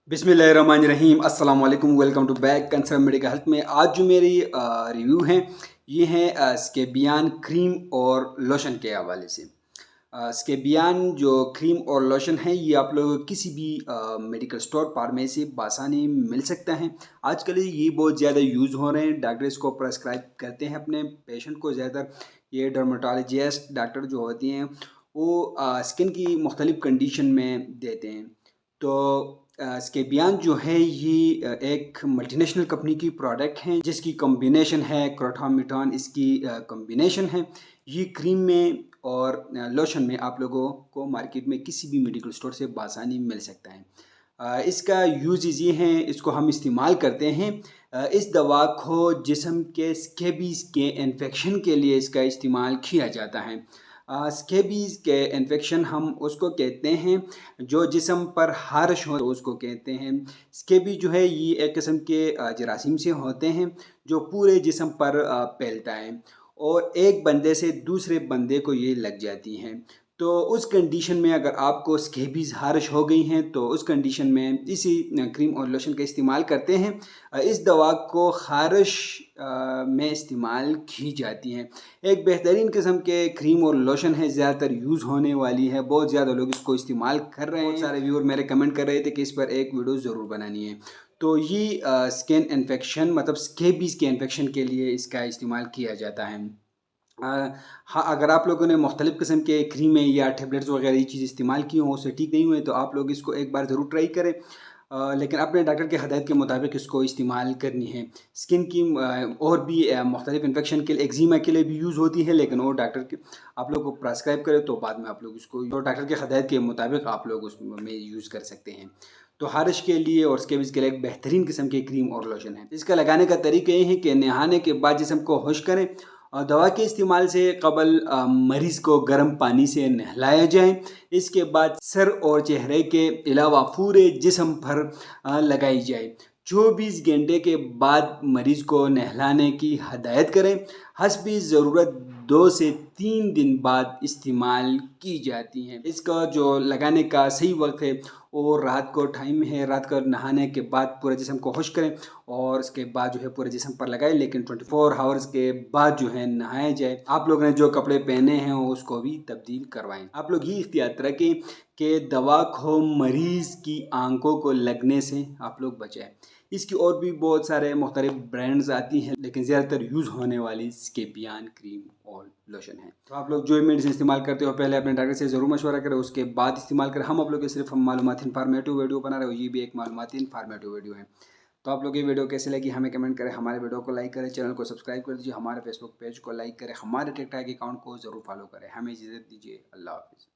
बिस्मिल्लाहिर्रहमानिर्रहीम अस्सलाम वालेकुम। Welcome to back concern medical health में। आज जो मेरी रिव्यू हैं ये हैं स्केबियान क्रीम और लोशन के हवाले से। स्केबियान जो क्रीम और लोशन है ये आप लोग किसी भी मेडिकल स्टोर फार्मेसी बासानी मिल सकता है। आजकल ये बहुत ज़्यादा यूज़ हो रहे हैं, डॉक्टर इसको प्रेस्क्राइब करते हैं अपने पेशेंट को। ज़्यादातर ये डर्माटोलॉजिस्ट डॉक्टर जो होती हैं वो स्किन की मुख्तलिफ़ कंडीशन में देते हैं। तो स्केबियान जो है ये एक मल्टीनेशनल कंपनी की प्रोडक्ट है जिसकी कॉम्बिनेशन है क्रोथामिटॉन, इसकी कॉम्बिनेशन है। ये क्रीम में और लोशन में आप लोगों को मार्केट में किसी भी मेडिकल स्टोर से बासानी मिल सकता है। इसका यूजेस ये हैं, इसको हम इस्तेमाल करते हैं इस दवा को जिस्म के स्केबीज़ के इन्फेक्शन के लिए इसका इस्तेमाल किया जाता है। स्केबीज़ के इन्फेक्शन हम उसको कहते हैं जो जिस्म पर हार्श हो तो उसको कहते हैं। स्केबी जो है ये एक किस्म के जरासीम से होते हैं जो पूरे जिस्म पर फैलता है और एक बंदे से दूसरे बंदे को ये लग जाती हैं। तो उस कंडीशन में अगर आपको स्केबीज़ हार्श हो गई हैं तो उस कंडीशन में इसी क्रीम और लोशन का इस्तेमाल करते हैं। इस दवा को खारिश में इस्तेमाल की जाती हैं। एक बेहतरीन किस्म के क्रीम और लोशन है, ज़्यादातर यूज़ होने वाली है, बहुत ज़्यादा लोग इसको इस्तेमाल कर रहे हैं। बहुत सारे व्यूअर मेरे कमेंट कर रहे थे कि इस पर एक वीडियो ज़रूर बनानी है। तो ये स्किन इन्फेक्शन मतलब स्केबीज़ के इन्फेक्शन के लिए इसका इस्तेमाल किया जाता है। हाँ, अगर आप लोगों ने मुख्तलिफ़ किस्म के क्रीमें या टैबलेट्स वगैरह ये चीज़ इस्तेमाल की हों, उससे ठीक नहीं हुए तो आप लोग इसको एक बार ज़रूर ट्राई करें। लेकिन अपने डॉक्टर की हदायत के मुताबिक इसको इस्तेमाल करनी है। स्किन की और भी मुख्तलिफ़ इन्फेक्शन के लिए, एक्जिमा के लिए भी यूज़ होती है, लेकिन वो डॉक्टर के आप लोग को प्रेस्क्राइब करें तो बाद में आप लोग इसको तो डॉक्टर की हदायत के मुताबिक आप लोग उसमें यूज़ कर सकते हैं। तो हारिश के लिए और स्केबीज़ के लिए एक बेहतरीन किस्म के क्रीम और लोशन है। इसका लगाने का तरीका ये है कि नहाने के बाद जिस्म को खुश्क करें और दवा के इस्तेमाल से कबल मरीज़ को गर्म पानी से नहलाया जाए। इसके बाद सर और चेहरे के अलावा पूरे जिस्म पर लगाई जाए। 24 घंटे के बाद मरीज़ को नहलाने की हदायत करें। हस्बी ज़रूरत 2 से 3 दिन बाद इस्तेमाल की जाती हैं। इसका जो लगाने का सही वक्त है वो रात को टाइम है, रात को नहाने के बाद पूरे जिस्म को खुश्क करें और उसके बाद जो है पूरे जिस्म पर लगाएं, लेकिन 24 आवर्स के बाद जो है नहाया जाए। आप लोगों ने जो कपड़े पहने हैं उसको भी तब्दील करवाएं। आप लोग ये इख्तियार रखें कि दवा को मरीज़ की आंखों को लगने से आप लोग बचाएं। इसकी और भी बहुत सारे मुख्तलिफ ब्रांड्स आती हैं, लेकिन ज़्यादातर यूज़ होने वाली स्केबियान क्रीम और लोशन है। तो आप लोग जो मेडिसिन इस्तेमाल करते हो पहले अपने डॉक्टर से ज़रूर मशवरा करें, उसके बाद इस्तेमाल करें। हम आप लोग के सिर्फ मालूमाती इन्फॉर्मेटिव वीडियो बना रहे हो, ये भी एक मालूमाती इन्फॉर्मेटिव वीडियो है। तो आप लोग ये वीडियो कैसे लगी हमें कमेंट करें, हमारे वीडियो को लाइक करें, चैनल को सब्सक्राइब कर दीजिए, हमारे फेसबुक पेज को लाइक करें, हमारे टिकटॉक अकाउंट को ज़रूर फॉलो करें। हमें इजाज़त दीजिए, अल्लाह हाफ़िज़।